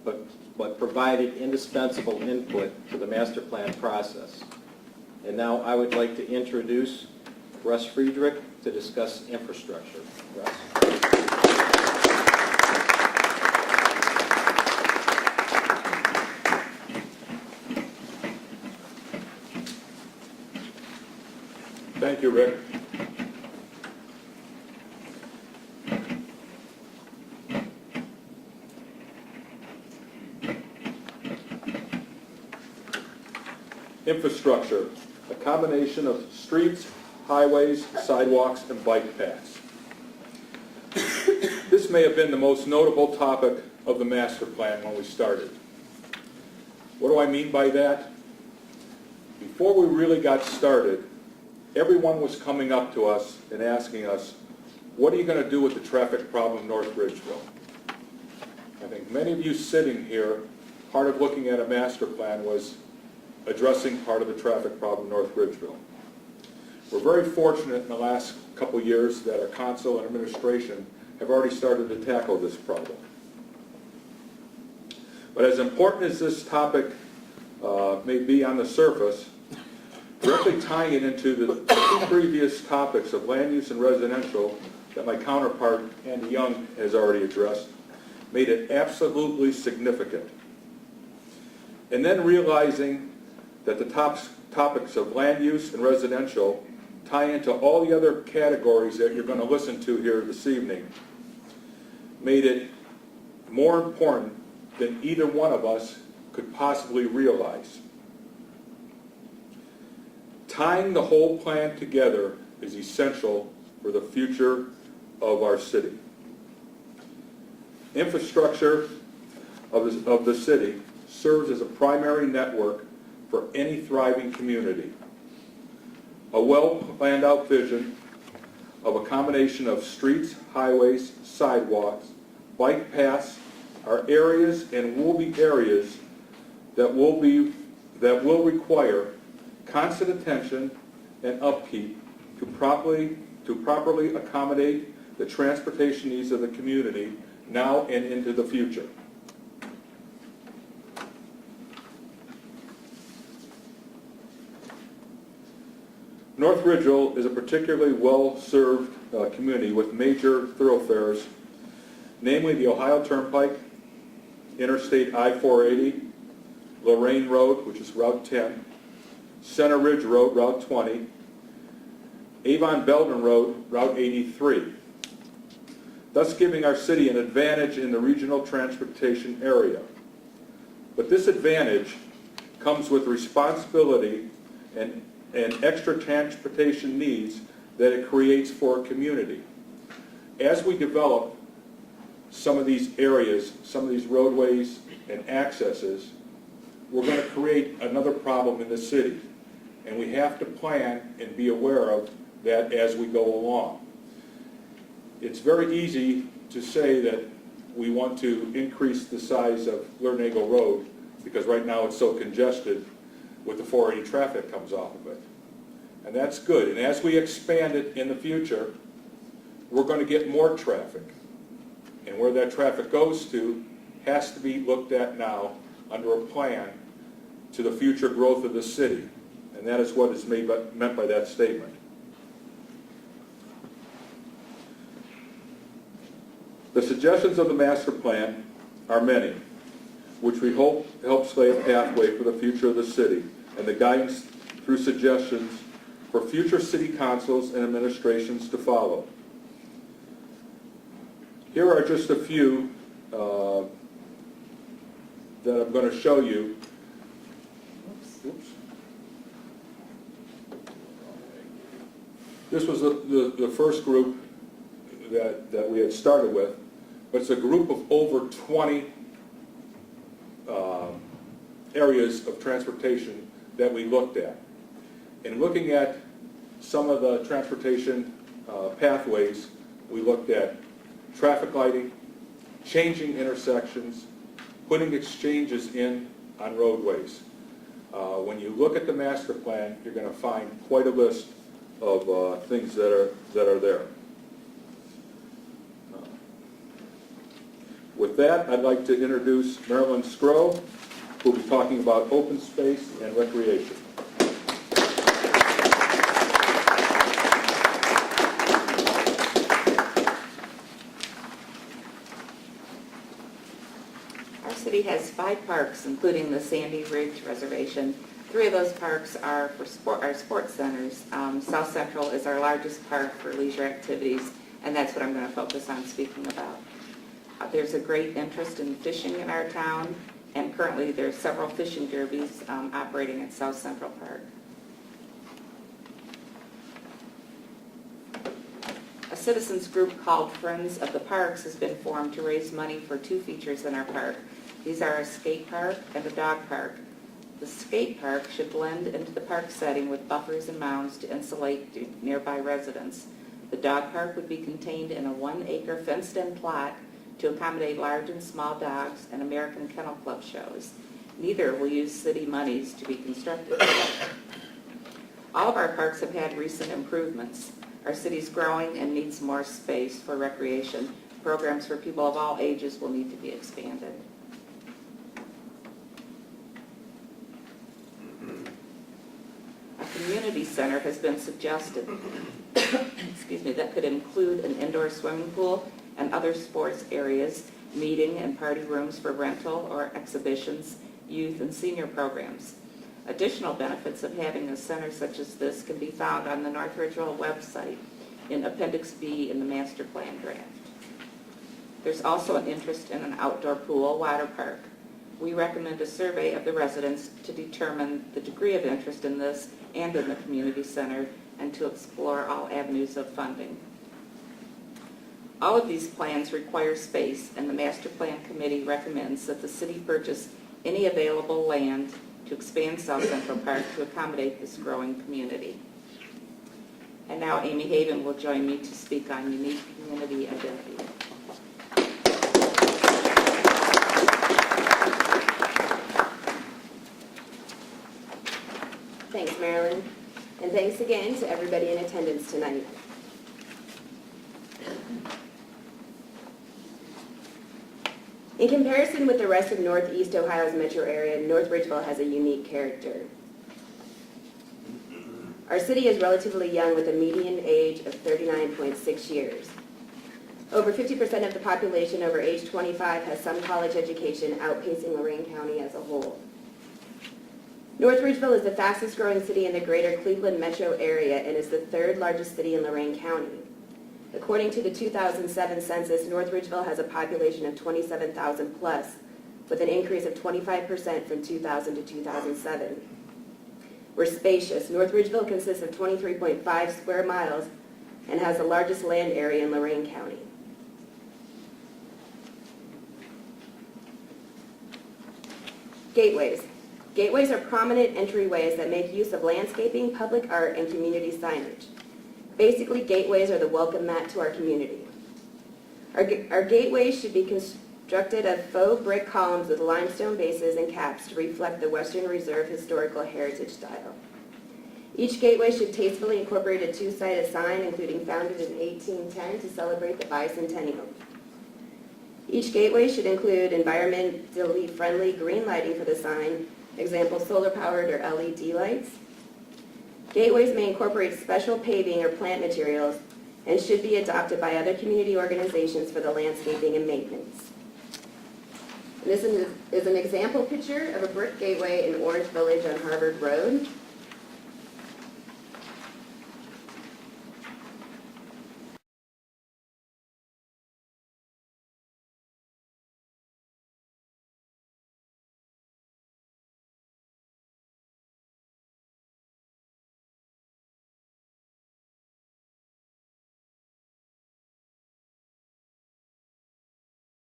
but provided indispensable input to the master plan process. And now I would like to introduce Russ Friedrich to discuss infrastructure. Russ. Thank you, Rick. Infrastructure, a combination of streets, highways, sidewalks, and bike paths. This may have been the most notable topic of the master plan when we started. What do I mean by that? Before we really got started, everyone was coming up to us and asking us, what are you going to do with the traffic problem in North Ridgeville? I think many of you sitting here, part of looking at a master plan was addressing part of the traffic problem in North Ridgeville. We're very fortunate in the last couple years that our council and administration have already started to tackle this problem. But as important as this topic may be on the surface, directly tying it into the two previous topics of land use and residential that my counterpart, Andy Young, has already addressed, made it absolutely significant. And then realizing that the topics of land use and residential tie into all the other categories that you're going to listen to here this evening, made it more important than either one of us could possibly realize. Tying the whole plan together is essential for the future of our city. Infrastructure of the city serves as a primary network for any thriving community. A well-planned out vision of a combination of streets, highways, sidewalks, bike paths are areas and will be areas that will require constant attention and upkeep to properly accommodate the transportation needs of the community now and into the future. North Ridgeville is a particularly well-served community with major thoroughfares, namely the Ohio Turnpike, Interstate I-480, Lorraine Road, which is Route 10, Center Ridge Road, Route 20, Avon-Belden Road, Route 83, thus giving our city an advantage in the regional transportation area. But this advantage comes with responsibility and extra transportation needs that it creates for a community. As we develop some of these areas, some of these roadways and accesses, we're going to create another problem in the city. And we have to plan and be aware of that as we go along. It's very easy to say that we want to increase the size of Lernagle Road because right now it's so congested with the 480 traffic comes off of it. And that's good. And as we expand it in the future, we're going to get more traffic. And where that traffic goes to has to be looked at now under a plan to the future growth of the city. And that is what is meant by that statement. The suggestions of the master plan are many, which we hope helps lay a pathway for the future of the city and the guidance through suggestions for future city councils and administrations to follow. Here are just a few that I'm going to show you. Oops. This was the first group that we had started with, but it's a group of over 20 areas of transportation that we looked at. In looking at some of the transportation pathways, we looked at traffic lighting, changing intersections, putting exchanges in on roadways. When you look at the master plan, you're going to find quite a list of things that are there. With with that, I'd like to introduce Marilyn Scrow, who will be talking about open space and recreation. Our city has 5 parks, including the Sandy Ridge Reservation. 3 of those parks are for our sports centers. South Central is our largest park for leisure activities, and that's what I'm going to focus on speaking about. There's a great interest in fishing in our town, and currently there's several fishing derbies operating at South Central Park. A citizens group called Friends of the Parks has been formed to raise money for 2 features in our park. These are a skate park and a dog park. The skate park should blend into the park setting with buffers and mounds to insulate nearby residents. The dog park would be contained in a 1-acre fenced-in plot to accommodate large and small dogs and American Kennel Club shows. Neither will use city monies to be constructed. All of our parks have had recent improvements. Our city's growing and needs more space for recreation. Programs for people of all ages will need to be expanded. A community center has been suggested that could include an indoor swimming pool and other sports areas, meeting and party rooms for rental or exhibitions, youth and senior programs. Additional benefits of having a center such as this can be found on the North Ridgeville website in Appendix B in the master plan draft. There's also an interest in an outdoor pool water park. We recommend a survey of the residents to determine the degree of interest in this and in the community center and to explore all avenues of funding. All of these plans require space, and the Master Plan Committee recommends that the city purchase any available land to expand South Central Park to accommodate this growing community. And now Amy Haven will join me to speak on unique community identity. Thanks, Marilyn. And thanks again to everybody in attendance tonight. In comparison with the rest of Northeast Ohio's metro area, North Ridgeville has a unique character. Our city is relatively young with a median age of 39.6 years. Over 50% of the population over age 25 has some college education, outpacing Lorain County as a whole. North Ridgeville is the fastest growing city in the greater Cleveland metro area and is the 3rd largest city in Lorain County. According to the 2007 census, North Ridgeville has a population of 27,000 plus, with an increase of 25% from 2000 to 2007. We're spacious. North Ridgeville consists of 23.5 square miles and has the largest land area in Lorain County. Gateways. Gateways are prominent entryways that make use of landscaping, public art, and community signage. Basically, gateways are the welcome mat to our community. Our gateways should be constructed of faux brick columns with limestone bases and caps to reflect the Western Reserve historical heritage style. Each gateway should tastefully incorporate a 2-sided sign, including founded in 1810 to celebrate the bicentennial. Each gateway should include environmentally friendly green lighting for the sign, example solar-powered or LED lights. Gateways may incorporate special paving or plant materials and should be adopted by other community organizations for the landscaping and maintenance. And this is an example picture of a brick gateway in Orange Village on Harvard Road.